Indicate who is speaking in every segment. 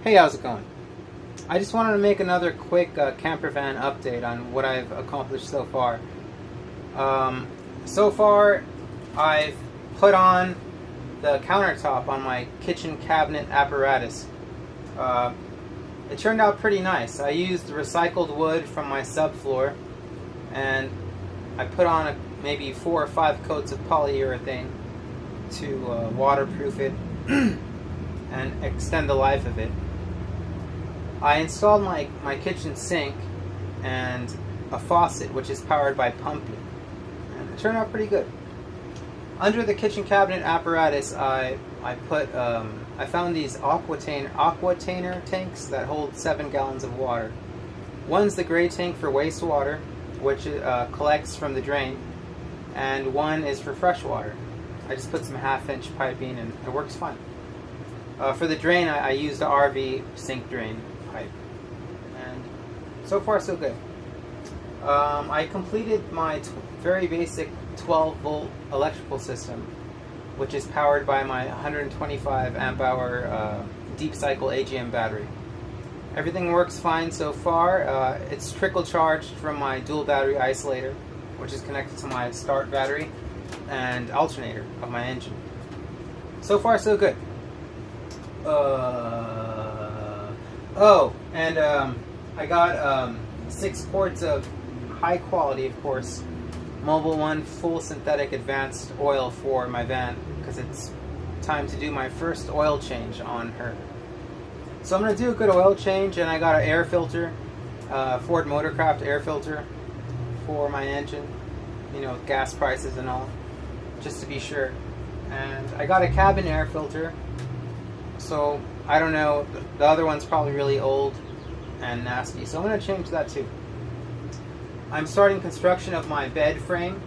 Speaker 1: Hey, how's it going? I just wanted to make another quick Campervan update on what I've accomplished so far. So far, I've put on the countertop on my kitchen cabinet apparatus. It turned out pretty nice. I used recycled wood from my subfloor, and I put on maybe 4 or 5 coats of polyurethane to waterproof it and extend the life of it. I installed my kitchen sink and a faucet which is powered by pumping, and it turned out pretty good. Under the kitchen cabinet apparatus, I found these aquatainer tanks that hold 7 gallons of water. One's the gray tank for wastewater, which collects from the drain, and one is for fresh water. I just put some 1/2-inch piping and it works fine. For the drain, I used the RV sink drain pipe, and so far so good. I completed my very basic 12-volt electrical system, which is powered by my 125 amp hour deep cycle AGM battery. Everything works fine so far. It's trickle charged from my dual battery isolator, which is connected to my start battery and alternator of my engine. So far so good. I got 6 quarts of high quality, of course, Mobil 1 full synthetic advanced oil for my van, because it's time to do my first oil change on her. So I'm going to do a good oil change, and I got an air filter, Ford Motorcraft air filter for my engine, you know, with gas prices and all, just to be sure. And I got a cabin air filter, so I don't know, the other one's probably really old and nasty, so I'm going to change that too. I'm starting construction of my bed frame.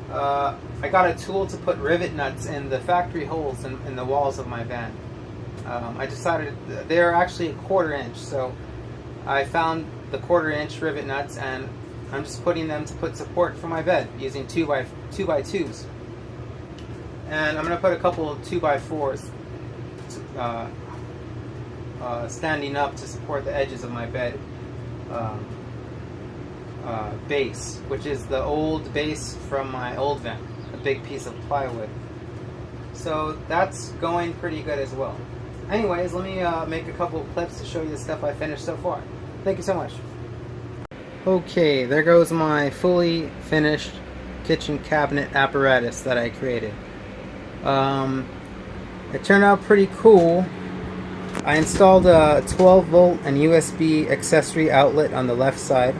Speaker 1: I got a tool to put rivet nuts in the factory holes in the walls of my van. I decided they're actually 1/4 inch, so I found the 1/4 inch rivet nuts, and I'm just putting them to put support for my bed using 2x2s. And I'm going to put a couple of 2x4s standing up to support the edges of my bed base, which is the old base from my old van, a big piece of plywood. So that's going pretty good as well. Anyways, let me make a couple of clips to show you the stuff I finished so far. Thank you so much. Okay, there goes my fully finished kitchen cabinet apparatus that I created. It turned out pretty cool. I installed a 12-volt and USB accessory outlet on the left side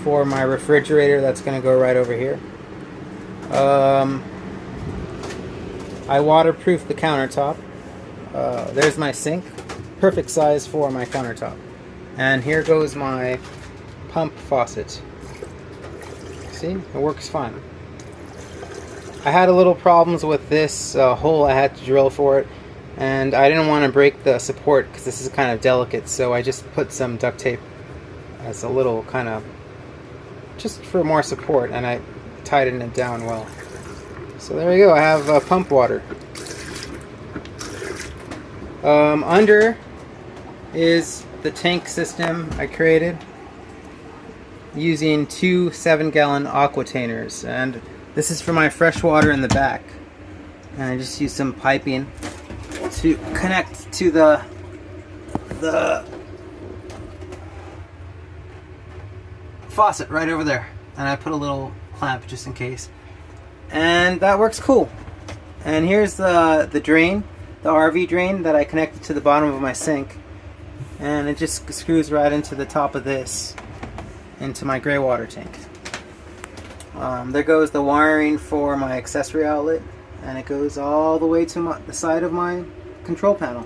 Speaker 1: for my refrigerator that's going to go right over here. I waterproofed the countertop. There's my sink, perfect size for my countertop. And here goes my pump faucet. See, it works fine. I had a little problems with this hole I had to drill for it, and I didn't want to break the support because this is kind of delicate, so I just put some duct tape as a little kind of, just for more support, and I tightened it down well. So there you go, I have pump water. Under is the tank system I created using 2 7-gallon aquatainers, and this is for my fresh water in the back. And I just use some piping to connect to the faucet right over there, and I put a little clamp just in case, and that works cool. And here's the drain, the RV drain that I connected to the bottom of my sink, and it just screws right into the top of this, into my gray water tank. There goes the wiring for my accessory outlet, and it goes all the way to the side of my control panel.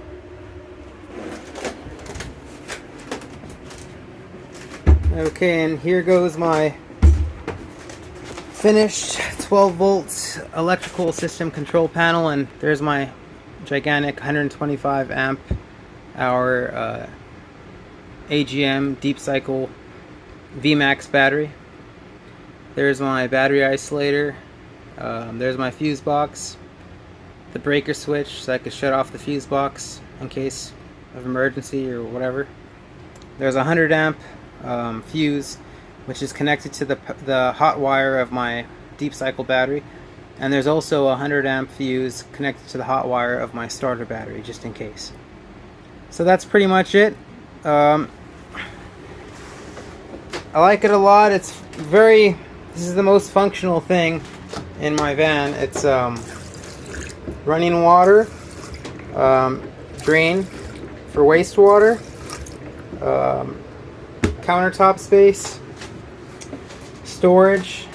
Speaker 1: Okay, and here goes my finished 12-volt electrical system control panel, and there's my gigantic 125 amp hour AGM deep cycle VMAX battery. There's my battery isolator. There's my fuse box, the breaker switch so I could shut off the fuse box in case of emergency or whatever. There's a 100 amp fuse, which is connected to the hot wire of my deep cycle battery, and there's also a 100 amp fuse connected to the hot wire of my starter battery, just in case. So that's pretty much it. I like it a lot. This is the most functional thing in my van. It's running water, drain for wastewater, countertop space, storage,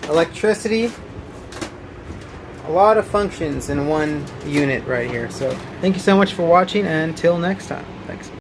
Speaker 1: electricity, a lot of functions in one unit right here. So thank you so much for watching, and until next time. Thanks.